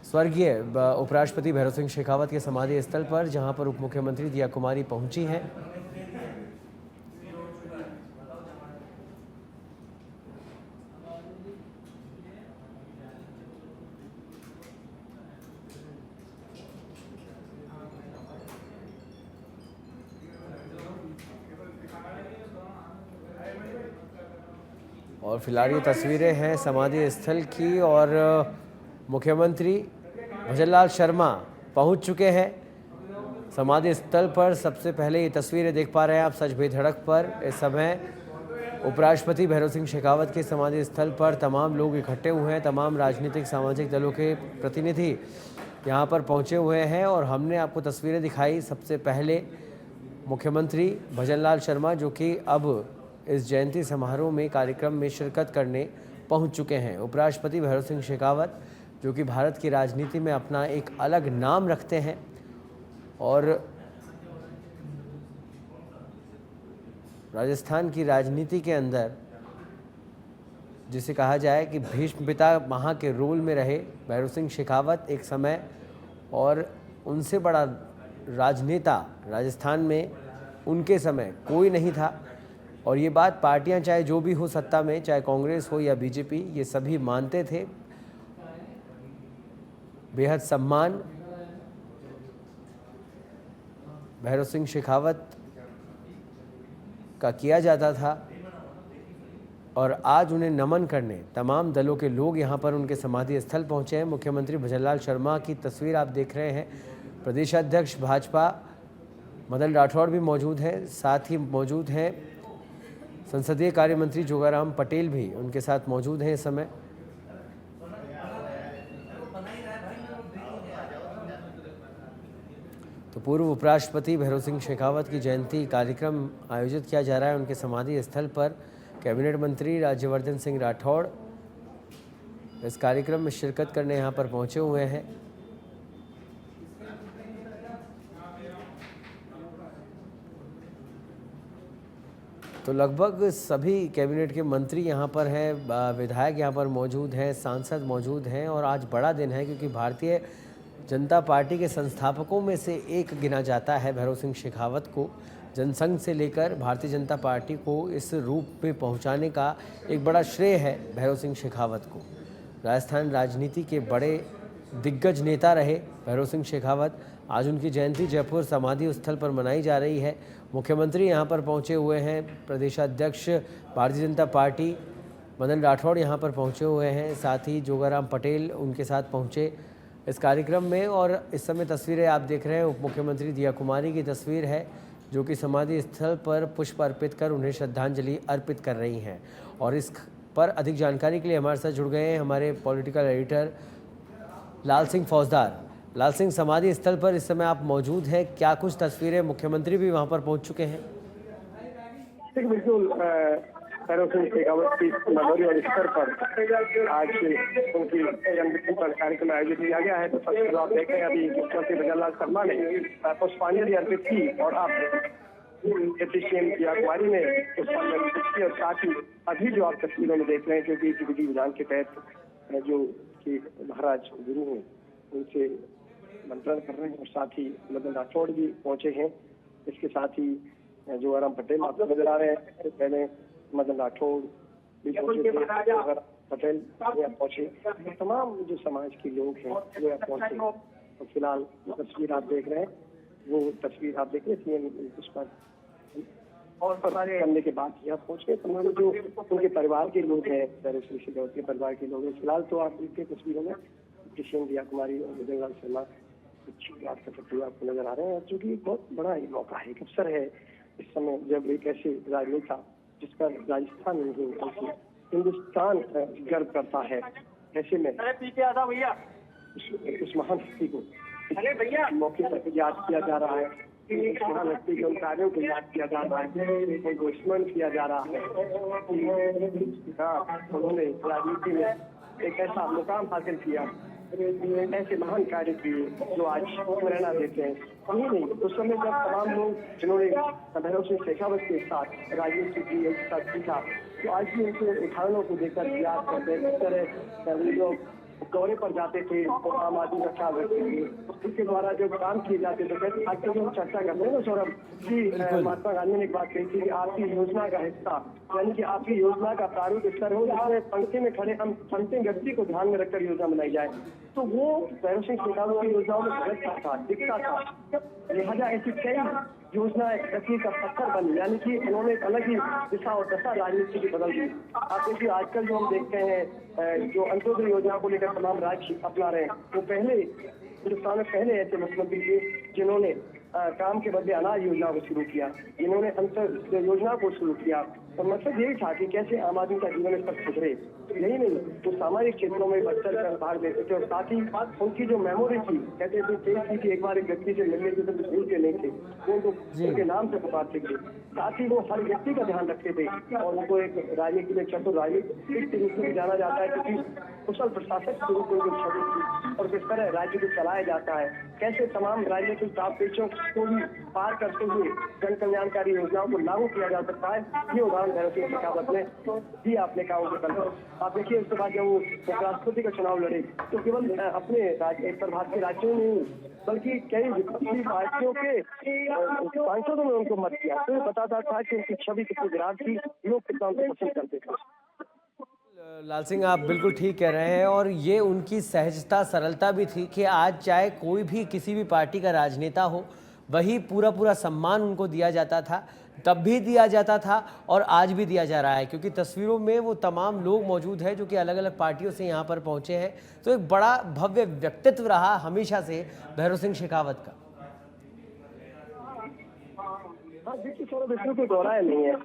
स्वर्गीय उपराष्ट्रपति भैरव सिंह शेखावत के समाधि स्थल पर, जहां पर उप मुख्यमंत्री दिया कुमारी पहुंची हैं। और फिलहाल ये तस्वीरें हैं समाधि स्थल की, और मुख्यमंत्री भजनलाल शर्मा पहुंच चुके हैं समाधि स्थल पर। सबसे पहले ये तस्वीरें देख पा रहे हैं आप सच बेधड़क पर। इस समय उपराष्ट्रपति भैरव सिंह शेखावत के समाधि स्थल पर तमाम लोग इकट्ठे हुए हैं, तमाम राजनीतिक सामाजिक दलों के प्रतिनिधि यहाँ पर पहुँचे हुए हैं। और हमने आपको तस्वीरें दिखाई। सबसे पहले मुख्यमंत्री भजनलाल शर्मा, जो कि अब इस जयंती समारोह में कार्यक्रम में शिरकत करने पहुंच चुके हैं। उपराष्ट्रपति भैरव सिंह शेखावत, जो कि भारत की राजनीति में अपना एक अलग नाम रखते हैं और राजस्थान की राजनीति के अंदर जिसे कहा जाए कि भीष्म पितामह के रोल में रहे भैरव सिंह शेखावत एक समय, और उनसे बड़ा राजनेता राजस्थान में उनके समय कोई नहीं था। और ये बात पार्टियां चाहे जो भी हो सत्ता में, चाहे कांग्रेस हो या बीजेपी, ये सभी मानते थे। बेहद सम्मान भैरव सिंह शेखावत का किया जाता था। और आज उन्हें नमन करने तमाम दलों के लोग यहाँ पर उनके समाधि स्थल पहुँचे हैं। मुख्यमंत्री भजनलाल शर्मा की तस्वीर आप देख रहे हैं। प्रदेश अध्यक्ष भाजपा मदन राठौड़ भी मौजूद हैं, साथ ही मौजूद हैं संसदीय कार्य मंत्री जोगाराम पटेल भी उनके साथ मौजूद हैं इस समय। तो पूर्व उपराष्ट्रपति भैरव सिंह शेखावत की जयंती कार्यक्रम आयोजित किया जा रहा है उनके समाधि स्थल पर। कैबिनेट मंत्री राज्यवर्धन सिंह राठौड़ इस कार्यक्रम में शिरकत करने यहाँ पर पहुँचे हुए हैं। तो लगभग सभी कैबिनेट के मंत्री यहाँ पर हैं, विधायक यहाँ पर मौजूद हैं, सांसद मौजूद हैं। और आज बड़ा दिन है क्योंकि भारतीय जनता पार्टी के संस्थापकों में से एक गिना जाता है भैरव सिंह शेखावत को। जनसंघ से लेकर भारतीय जनता पार्टी को इस रूप में पहुँचाने का एक बड़ा श्रेय है भैरव सिंह शेखावत को। राजस्थान राजनीति के बड़े दिग्गज नेता रहे भैरव सिंह शेखावत। आज उनकी जयंती जयपुर समाधि स्थल पर मनाई जा रही है। मुख्यमंत्री यहाँ पर पहुँचे हुए हैं। प्रदेशाध्यक्ष भारतीय जनता पार्टी मदन राठौड़ यहाँ पर पहुँचे हुए हैं, साथ ही जोगाराम पटेल उनके साथ पहुँचे इस कार्यक्रम में। और इस समय तस्वीरें आप देख रहे हैं उप मुख्यमंत्री दिया कुमारी की तस्वीर है, जो कि समाधि स्थल पर पुष्प अर्पित कर उन्हें श्रद्धांजलि अर्पित कर रही हैं। और इस पर अधिक जानकारी के लिए हमारे साथ जुड़ गए हैं हमारे पॉलिटिकल एडिटर लाल सिंह फौजदार। लाल सिंह, समाधि स्थल पर इस समय आप मौजूद हैं, क्या कुछ तस्वीरें, मुख्यमंत्री भी वहां पर पहुंच चुके हैं? बिल्कुल, भैरव सिंह शेखावत की मेमोरी और स्तर पर आज उनकी जन्मदिन पर कार्यक्रम आयोजित किया गया है। तो सबसे जो आप देख रहे हैं अभी मुख्यमंत्री भजनलाल शर्मा ने पुष्पांजलि अर्पित की और आप कुमारी ने पुष्पांजलि अर्पित की। और साथ ही अभी जो आप तस्वीरों में देख रहे हैं, क्योंकि विधि विधान के तहत जो कि महाराज गुरु हैं उनसे मंत्रण कर रहे हैं। और साथ ही मदन राठौड़ भी पहुंचे हैं। इसके साथ ही जोगाराम पटेल आपको नजर आ रहे हैं। पहले मदन राठौड़ भी पहुंचे थे, पटेल पहुंचे, तमाम जो समाज के लोग हैं वो यहाँ पहुंचे। और फिलहाल तस्वीर आप देख रहे हैं, वो तस्वीर आप देख रहे हैं उस पर और करने के बाद यहाँ पहुंच गए तमाम जो उनके परिवार के लोग हैं, भैरव सिंह शेखावत के परिवार के लोग हैं। फिलहाल तो आप देखते तस्वीरों में दिया कुमारी और भजनलाल शर्मा बात करते हुए आपको नजर आ रहे हैं, जो कि बहुत बड़ा मौका है, एक अवसर है इस समय जब एक ऐसे राजनेता जिस पर राजस्थान नहीं बल्कि हिंदुस्तान गर्व करता है, ऐसे में उस महान हस्ती को मौके पर याद किया जा रहा है, उस महान हस्ती के उन कार्यों को याद किया जा रहा है, उनको स्मरण किया जा रहा है। उन्होंने राजनीति में एक ऐसा मुकाम हासिल किया, ऐसे महान कार्य किए जो आज प्रेरणा देते हैं। यही नहीं, उस समय जब तमाम लोग जिन्होंने भैरव सिंह शेखावत के साथ राजनीति की एक साथ सीखा, तो आज भी उनके उदाहरणों को देखकर याद करते हैं। इस तरह जो दौरे पर जाते थे तो आम आदमी का ख्याल रखते थे, उसके द्वारा जो काम किए जाते थे। कहते आजकल जो हम चर्चा करते हैं ना सौरभ कि महात्मा गांधी ने एक बात कही थी कि आपकी योजना का हिस्सा, यानी कि आपकी योजना का प्रारूप स्तर हो जिसमें पंक्ति में खड़े हम अंतिम व्यक्ति को ध्यान में रखकर योजना बनाई जाए। तो वो भैरव सिंह शेखावत की योजनाओं में झलकता था, दिखता था। लिहाजा ऐसी कई योजना गति का पत्थर बनी, यानी कि उन्होंने एक अलग ही दिशा और दशा राजनीति की बदल दी। आप देखिए आजकल जो हम देखते हैं जो अंत्योदय योजना को लेकर तमाम राज्य अपना रहे हैं, वो पहले हिंदुस्तान में पहले ऐसे मुख्यमंत्री थे जिन्होंने काम के बदले अनाज योजना को शुरू किया, जिन्होंने अंतर योजना को शुरू किया। और मकसद यही था कि कैसे आम आदमी का जीवन स्तर सुधरे। यही नहीं, तो सामाजिक क्षेत्रों में बढ़ चढ़ कर भाग लेते थे और साथ ही उनकी जो मेमोरी थी, कहते थे तेज थी कि एक बार एक व्यक्ति से मिलने के तो भूलते नहीं थे, वो उनके नाम से पुकारते थे। साथ ही वो हर व्यक्ति का ध्यान रखते थे और उनको एक राजनीति में चतुर राजनीतिक के रूप में जाना जाता है, क्योंकि कुशल प्रशासक के रूप में उनकी छवि थी। और किस तरह राज्य को चलाया जाता है, कैसे तमाम राजनीतिक दाव पेचों को भी पार करते हुए जन कल्याणकारी योजनाओं को लागू किया जा सकता है, ये उदाहरण भैरव सिंह शेखावत ने दिया अपने कामों के कल। आप देखिए उसके बाद जब वो उपराष्ट्रपति का चुनाव लड़े तो केवल अपने उत्तर भारत के राज्यों में बल्कि कई विपक्षी पार्टियों के सांसदों ने उनको मत किया। तो ये बताता था कि उनकी छवि कितनी विराट थी, लोग कितना उनको पसंद करते थे। लाल सिंह, आप बिल्कुल ठीक कह रहे हैं और ये उनकी सहजता सरलता भी थी कि आज चाहे कोई भी किसी भी पार्टी का राजनेता हो, वही पूरा पूरा सम्मान उनको दिया जाता था, तब भी दिया जाता था और आज भी दिया जा रहा है, क्योंकि तस्वीरों में वो तमाम लोग मौजूद हैं जो कि अलग अलग पार्टियों से यहाँ पर पहुँचे हैं। तो एक बड़ा भव्य व्यक्तित्व रहा हमेशा से भैरव सिंह शेखावत का। हाँ देखिए सौरभ, इसमें कोई दोहराया नहीं है,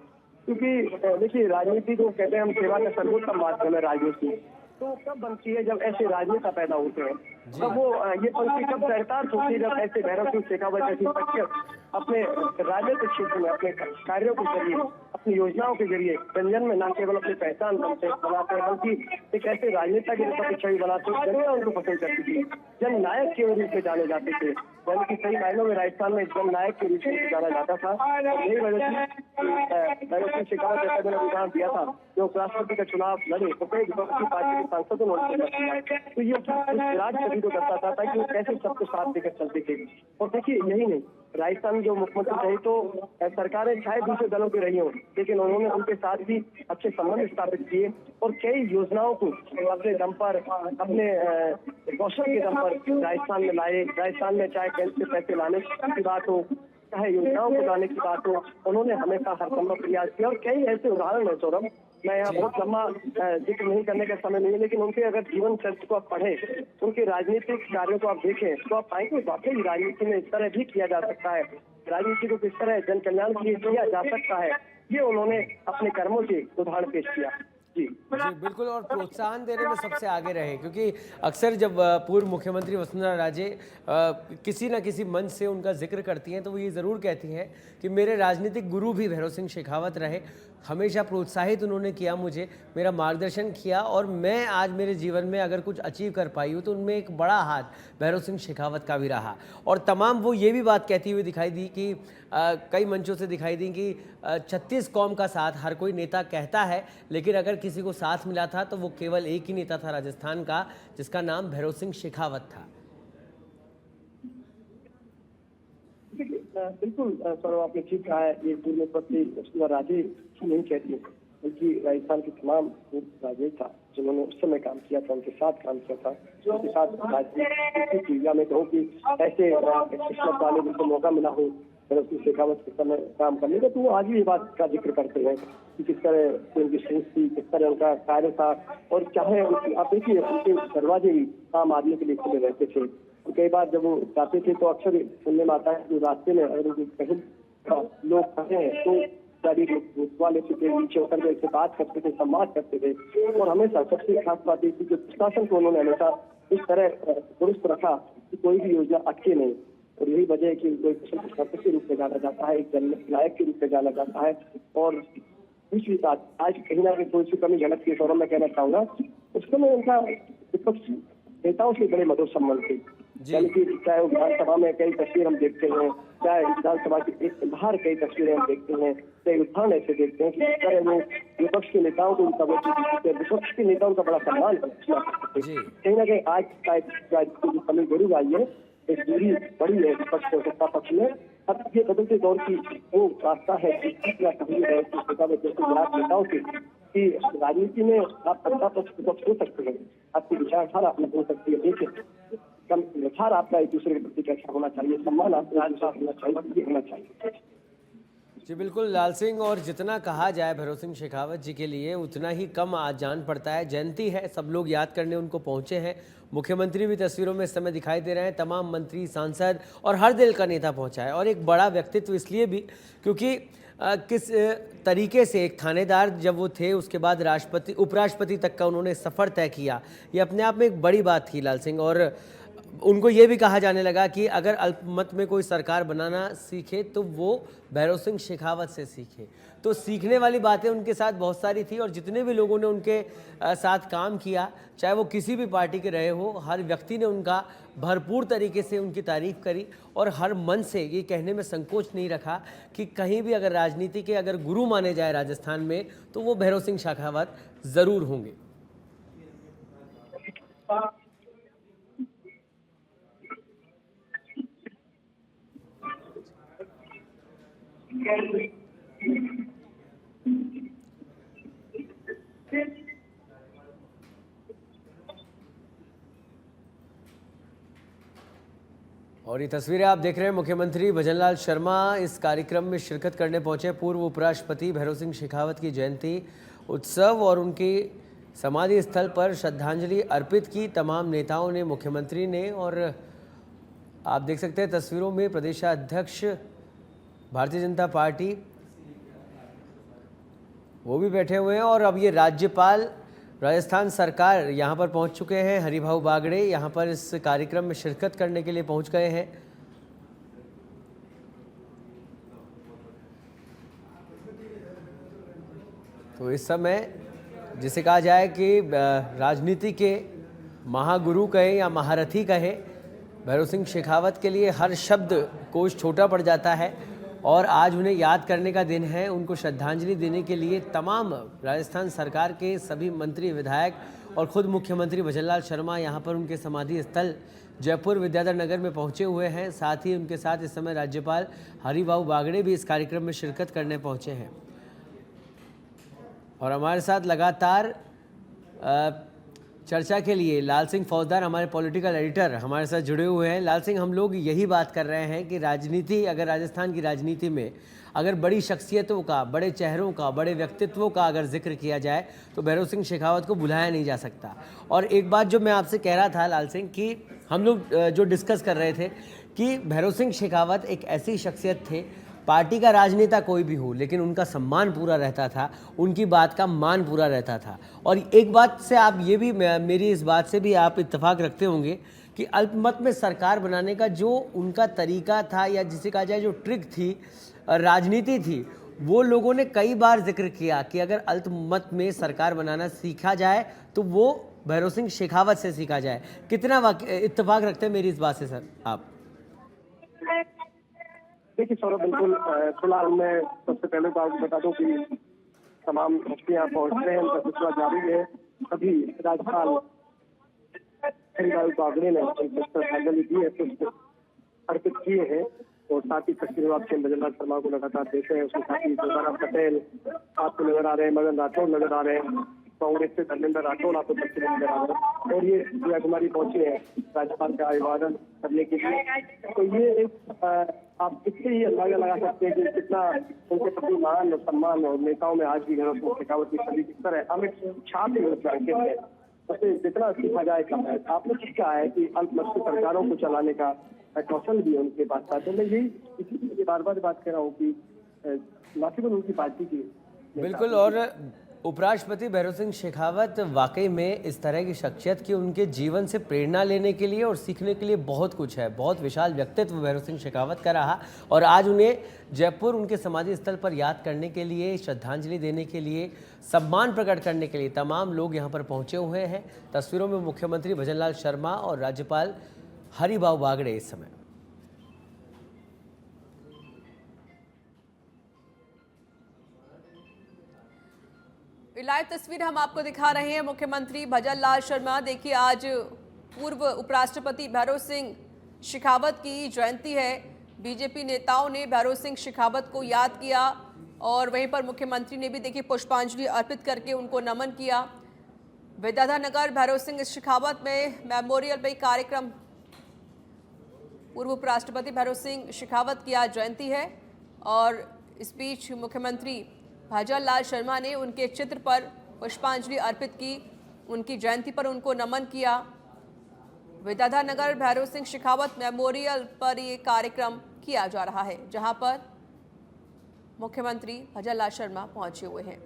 क्योंकि देखिए राजनीति को कहते हैं हम सेवा का सर्वोत्तम माध्यम है राजनीति। तो कब बनती है जब ऐसे राजनेता पैदा होते हैं, तब वो ये पंक्ति कब चरितार्थ होती है जब ऐसे भैरव सिंह शेखावत जैसी शख्सियत अपने राजनीतिक क्षेत्र में अपने कार्यों के जरिए, अपनी योजनाओं के जरिए जन में न केवल अपनी पहचान बनाते हैं बल्कि एक ऐसे राजनेता के रूप में छवि बनाते हैं जनता उनको पसंद करती थी। जन नायक के रूप में जाने जाते थे, यानी कि सही मायनों में राजस्थान में जन नायक के रूप में जाना जाता था। यही वजह से भैरव सिंह शेखावत जैसा मैंने उदाहरण दिया था, जो उपराष्ट्रपति का चुनाव लड़े तो कई विपक्षी पार्टी के सांसदों ने, तो ये राज सभी को करता था कि वो कैसे सबको साथ देकर चलते थे। और देखिए यही नहीं, राजस्थान में जो मुख्यमंत्री रहे तो सरकारें चाहे दूसरे दलों की रही हो, लेकिन उन्होंने उनके साथ भी अच्छे संबंध स्थापित किए और कई योजनाओं को अपने दम पर, अपने कौशल के दम पर राजस्थान में लाए। राजस्थान में चाहे बैंक से पैसे लाने की बात हो, चाहे योजनाओं को लाने की बात हो, उन्होंने हमेशा हर संभव प्रयास किया। और कई ऐसे उदाहरण है सौरभ, मैं यहाँ बहुत लंबा जिक्र नहीं करने का समय नहीं है, लेकिन उनके अगर जीवन चरित्र को आप पढ़ें, उनके राजनीतिक कार्यों को आप देखें, तो आप पाएंगे वाकई राजनीति में इस तरह भी किया जा सकता है, राजनीति को किस तरह जन कल्याण के लिए किया जा सकता है, ये उन्होंने अपने कर्मों से उदाहरण पेश किया। जी बिल्कुल, और प्रोत्साहन देने में सबसे आगे रहे, क्योंकि अक्सर जब पूर्व मुख्यमंत्री वसुंधरा राजे किसी न किसी मंच से उनका जिक्र करती हैं तो वो ये ज़रूर कहती हैं कि मेरे राजनीतिक गुरु भी भैरव सिंह शेखावत रहे, हमेशा प्रोत्साहित उन्होंने किया मुझे, मेरा मार्गदर्शन किया और मैं आज मेरे जीवन में अगर कुछ अचीव कर पाई हूँ तो उनमें एक बड़ा हाथ भैरव सिंह शेखावत का भी रहा। और तमाम वो ये भी बात कहती हुई दिखाई दी कि कई मंचों से दिखाई दी कि 36 कौम का साथ हर कोई नेता कहता है, लेकिन अगर किसी को साथ मिला था तो वो केवल एक ही नेता था राजस्थान का, जिसका नाम भैरव सिंह शेखावत था। बिल्कुल सौरभ, आपने ठीक कहा है। ये पूर्व मुख्यमंत्री वसुंधरा राजे नहीं कहती, बल्कि राजस्थान के तमाम राजनेता जिन्होंने उस समय काम किया था, उनके साथ काम किया था, उनके साथ राजनीति या मैं कहूँ कि ऐसे किस्मत वाले जिनको मौका मिला हो भैरव सिंह शेखावत के समय काम करने का, तो वो आज भी ये बात का जिक्र करते हैं कि किस तरह उनकी सोच थी, किस तरह उनका कार्य था। और चाहे आप देखिए उनके दरवाजे भी आम आदमी के लिए खुले रहते थे। तो कई बार जब वो जाते थे तो अक्सर सुनने में आता है कि रास्ते में अगर कहीं लोग फंसे हैं तो गाड़ी वाले से नीचे उतर गए, से बात करते थे, संवाद करते थे। और हमेशा सबसे खास बात थी कि प्रशासन को उन्होंने हमेशा इस तरह दुरुस्त रखा कि कोई भी योजना अटके नहीं। और यही वजह है कि उनको एक प्रशासक के रूप में जाना जाता है, एक जननायक के रूप में जाना जाता है। और दूसरी बात, आज कहीं ना कहीं थोड़ी सी कमी झलकती है सौरभ, मैं कहना चाहूंगा उस समय उनका विपक्ष नेताओं से बड़े मधुर संबंध थे। यानी कि चाहे वो विधानसभा में कई तस्वीर हम देखते हैं, चाहे विधानसभा के एक बाहर कई तस्वीरें हम देखते हैं, कई उदाहरण ऐसे देखते हैं कि इस तरह वो विपक्ष के नेताओं को उनका विपक्ष के नेताओं का बड़ा सम्मान करते हैं। कहीं ना कहीं आज जो कमी जरूर आई है, एक दूरी बड़ी है विपक्ष और सत्ता पक्ष में। अब ये बदलते दौर की वो रास्ता है नेताओं से कि राजनीति में आप सत्ता पक्ष विपक्ष हो सकते हैं, आपकी विचारधारा अलग हो सकती है, लेकिन व्यवहार आपका एक दूसरे के प्रति कैसा होना चाहिए, सम्मान आपका होना चाहिए, ये होना चाहिए। जी बिल्कुल लाल सिंह, और जितना कहा जाए भैरव सिंह शेखावत जी के लिए उतना ही कम आज जान पड़ता है। जयंती है, सब लोग याद करने उनको पहुंचे हैं। मुख्यमंत्री भी तस्वीरों में इस समय दिखाई दे रहे हैं, तमाम मंत्री, सांसद और हर दिल का नेता पहुंचा है। और एक बड़ा व्यक्तित्व इसलिए भी क्योंकि किस तरीके से एक थानेदार जब वो थे, उसके बाद राष्ट्रपति उपराष्ट्रपति तक का उन्होंने सफ़र तय किया, ये अपने आप में एक बड़ी बात थी लाल सिंह। और उनको ये भी कहा जाने लगा कि अगर अल्पमत में कोई सरकार बनाना सीखे तो वो भैरव सिंह शेखावत से सीखे। तो सीखने वाली बातें उनके साथ बहुत सारी थी, और जितने भी लोगों ने उनके साथ काम किया, चाहे वो किसी भी पार्टी के रहे हो, हर व्यक्ति ने उनका भरपूर तरीके से उनकी तारीफ करी और हर मन से ये कहने में संकोच नहीं रखा कि कहीं भी अगर राजनीति के अगर गुरु माने जाए राजस्थान में तो वो भैरव सिंह शेखावत ज़रूर होंगे। और ये तस्वीरें आप देख रहे हैं, मुख्यमंत्री भजनलाल शर्मा इस कार्यक्रम में शिरकत करने पहुंचे। पूर्व उपराष्ट्रपति भैरव सिंह शेखावत की जयंती उत्सव और उनकी समाधि स्थल पर श्रद्धांजलि अर्पित की तमाम नेताओं ने, मुख्यमंत्री ने। और आप देख सकते हैं तस्वीरों में प्रदेशाध्यक्ष भारतीय जनता पार्टी वो भी बैठे हुए हैं। और अब ये राज्यपाल राजस्थान सरकार यहाँ पर पहुँच चुके हैं। हरिभाऊ बागड़े यहाँ पर इस कार्यक्रम में शिरकत करने के लिए पहुँच गए हैं। तो इस समय जिसे कहा जाए कि राजनीति के महागुरु कहें या महारथी कहें, भैरव सिंह शेखावत के लिए हर शब्द कोश छोटा पड़ जाता है। और आज उन्हें याद करने का दिन है। उनको श्रद्धांजलि देने के लिए तमाम राजस्थान सरकार के सभी मंत्री, विधायक और खुद मुख्यमंत्री भजनलाल शर्मा यहाँ पर उनके समाधि स्थल जयपुर विद्याधर नगर में पहुँचे हुए हैं। साथ ही उनके साथ इस समय राज्यपाल हरिभाऊ बागड़े भी इस कार्यक्रम में शिरकत करने पहुँचे हैं। और हमारे साथ लगातार चर्चा के लिए लाल सिंह फौजदार, हमारे पॉलिटिकल एडिटर, हमारे साथ जुड़े हुए हैं। लाल सिंह, हम लोग यही बात कर रहे हैं कि राजनीति, अगर राजस्थान की राजनीति में अगर बड़ी शख्सियतों का, बड़े चेहरों का, बड़े व्यक्तित्वों का अगर जिक्र किया जाए तो भैरव सिंह शेखावत को भुलाया नहीं जा सकता। और एक बात जो मैं आपसे कह रहा था लाल सिंह, कि हम लोग जो डिस्कस कर रहे थे कि भैरव सिंह शेखावत एक ऐसी शख्सियत थे, पार्टी का राजनेता कोई भी हो लेकिन उनका सम्मान पूरा रहता था, उनकी बात का मान पूरा रहता था। और एक बात से आप ये भी, मेरी इस बात से भी आप इत्तेफाक रखते होंगे कि अल्पमत में सरकार बनाने का जो उनका तरीका था, या जिसे कहा जाए जो ट्रिक थी, राजनीति थी, वो लोगों ने कई बार जिक्र किया कि अगर अल्पमत में सरकार बनाना सीखा जाए तो वो भैरव सिंह शेखावत से सीखा जाए। कितना इत्तेफाक रखते हैं मेरी इस बात से सर आप? देखिए सौरभ, बिल्कुल फिलहाल मैं सबसे पहले तो आपको बता दूं कि तमाम हस्तियां पहुंच रहे हैं, उनका सिलसिला जारी है। अभी राज्यपाल हरिभाऊ बागड़े ने श्रद्धांजलि दी है, पुष्प अर्पित किए हैं। और साथ ही तस्वीरों आप भजनलाल शर्मा को लगातार देख रहे हैं, उसके साथ ही जोगाराम पटेल आपको नजर आ रहे हैं, मदन राठौड़ नजर आ रहे हैं, कांग्रेस से धर्मेंद्र राठौड़ आपको तस्वीरें नजर आ रहे हैं। और ये प्रिया कुमारी पहुंचे हैं राज्यपाल का अभिवादन करने के लिए। तो ये एक आप इससे ही अंदाजा लगा सकते हैं कि कितना उनके प्रति मान और सम्मान और नेताओं में आज भी भैरव सिंह शेखावत की छवि किस तरह हमें छाप है। उससे जितना सीखा जाए कम है। आपने ठीक कहा है कि अल्पमत सरकारों को चलाने का कौशल भी उनके पास था। तो मैं यही इसी बार बार बात कर रहा हूँ कि नासिबुल उनकी पार्टी की बिल्कुल। और उपराष्ट्रपति भैरव सिंह शेखावत वाकई में इस तरह की शख्सियत की उनके जीवन से प्रेरणा लेने के लिए और सीखने के लिए बहुत कुछ है। बहुत विशाल व्यक्तित्व भैरव सिंह शेखावत का रहा और आज उन्हें जयपुर उनके समाधि स्थल पर याद करने के लिए, श्रद्धांजलि देने के लिए, सम्मान प्रकट करने के लिए तमाम लोग यहाँ पर पहुँचे हुए हैं। तस्वीरों में मुख्यमंत्री भजनलाल शर्मा और राज्यपाल हरिभाऊ बागड़े इस समय। लाइव तस्वीर हम आपको दिखा रहे हैं। मुख्यमंत्री भजनलाल शर्मा, देखिए आज पूर्व उपराष्ट्रपति भैरव सिंह शेखावत की जयंती है। बीजेपी नेताओं ने भैरव सिंह शेखावत को याद किया और वहीं पर मुख्यमंत्री ने भी देखिए पुष्पांजलि अर्पित करके उनको नमन किया। विद्याधर भैरव सिंह शेखावत में मेमोरियल में कार्यक्रम, पूर्व उपराष्ट्रपति भैरव सिंह शेखावत की आज जयंती है और इस बीच मुख्यमंत्री भजनलाल शर्मा ने उनके चित्र पर पुष्पांजलि अर्पित की, उनकी जयंती पर उनको नमन किया। विद्याधर नगर भैरव सिंह शेखावत मेमोरियल पर ये कार्यक्रम किया जा रहा है, जहां पर मुख्यमंत्री भजनलाल शर्मा पहुंचे हुए हैं।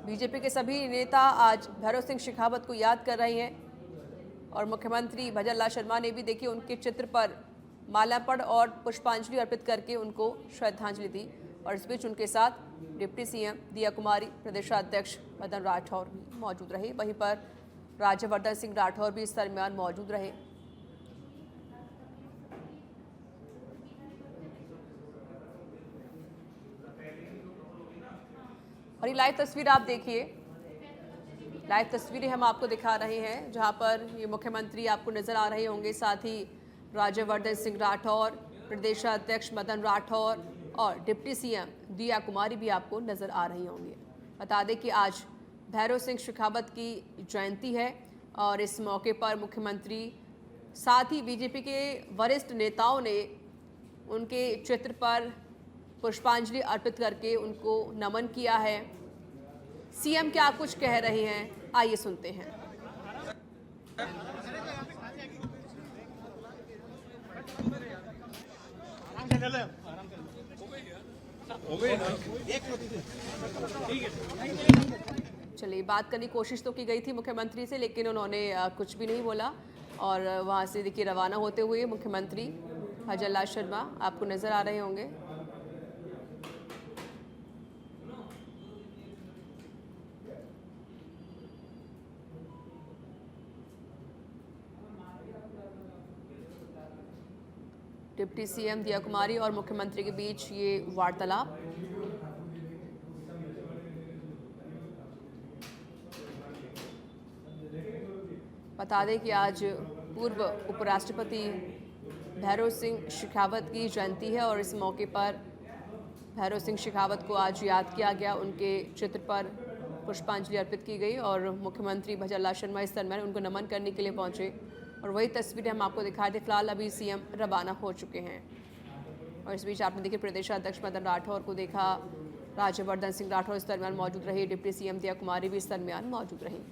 बीजेपी के सभी नेता आज भैरव सिंह शेखावत को याद कर रहे हैं और मुख्यमंत्री भजनलाल शर्मा ने भी देखिए उनके चित्र पर माल्यार्पण और पुष्पांजलि अर्पित करके उनको श्रद्धांजलि दी और इस बीच उनके साथ डिप्टी सीएम दिया कुमारी, प्रदेशाध्यक्ष मदन राठौर भी मौजूद रहे। वहीं पर राज्यवर्धन सिंह राठौर भी इस दरमियान मौजूद रहे। और ये लाइव तस्वीर आप देखिए, लाइव तस्वीरें हम आपको दिखा रहे हैं जहां पर ये मुख्यमंत्री आपको नजर आ रहे होंगे, साथ ही राज्यवर्धन सिंह राठौर, प्रदेशाध्यक्ष मदन राठौर और डिप्टी सीएम दिया कुमारी भी आपको नजर आ रही होंगी। बता दें कि आज भैरव सिंह शेखावत की जयंती है और इस मौके पर मुख्यमंत्री साथ ही बीजेपी के वरिष्ठ नेताओं ने उनके चित्र पर पुष्पांजलि अर्पित करके उनको नमन किया है। सीएम क्या कुछ कह रहे हैं, आइए सुनते हैं। चलिए, बात करने की कोशिश तो की गई थी मुख्यमंत्री से, लेकिन उन्होंने कुछ भी नहीं बोला और वहां से देखिए रवाना होते हुए मुख्यमंत्री भजनलाल शर्मा आपको नजर आ रहे होंगे। डिप्टी सीएम दिया कुमारी और मुख्यमंत्री के बीच ये वार्तालाप। बता दें कि आज पूर्व उपराष्ट्रपति भैरव सिंह शेखावत की जयंती है और इस मौके पर भैरव सिंह शेखावत को आज याद किया गया, उनके चित्र पर पुष्पांजलि अर्पित की गई और मुख्यमंत्री भजनलाल शर्मा इस दरमियान उनको नमन करने के लिए पहुंचे और वही तस्वीरें हम आपको दिखा रहे। फिलहाल अभी सीएम रवाना हो चुके हैं और इस बीच आपने देखिए प्रदेशाध्यक्ष मदन राठौर को देखा, राज्यवर्धन सिंह राठौर इस दरमियान मौजूद रहे, डिप्टी सीएम दिया कुमारी भी इस दरमियान मौजूद रही।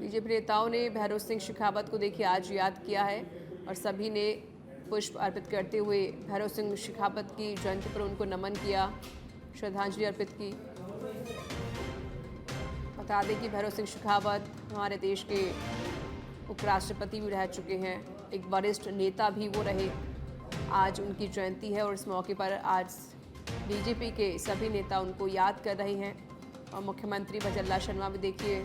बीजेपी नेताओं ने भैरव सिंह शेखावत को देखिए आज याद किया है और सभी ने पुष्प अर्पित करते हुए भैरव सिंह शेखावत की जयंती पर उनको नमन किया, श्रद्धांजलि अर्पित की। बता दें कि भैरव सिंह शेखावत हमारे देश के उपराष्ट्रपति भी रह चुके हैं, एक वरिष्ठ नेता भी वो रहे। आज उनकी जयंती है और इस मौके पर आज बीजेपी के सभी नेता उनको याद कर रहे हैं और मुख्यमंत्री भजनलाल शर्मा भी देखिए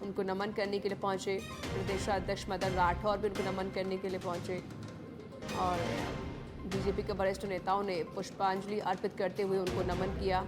उनको नमन करने के लिए पहुंचे, प्रदेशाध्यक्ष मदन राठौर भी उनको नमन करने के लिए पहुंचे और बीजेपी के वरिष्ठ नेताओं ने पुष्पांजलि अर्पित करते हुए उनको नमन किया।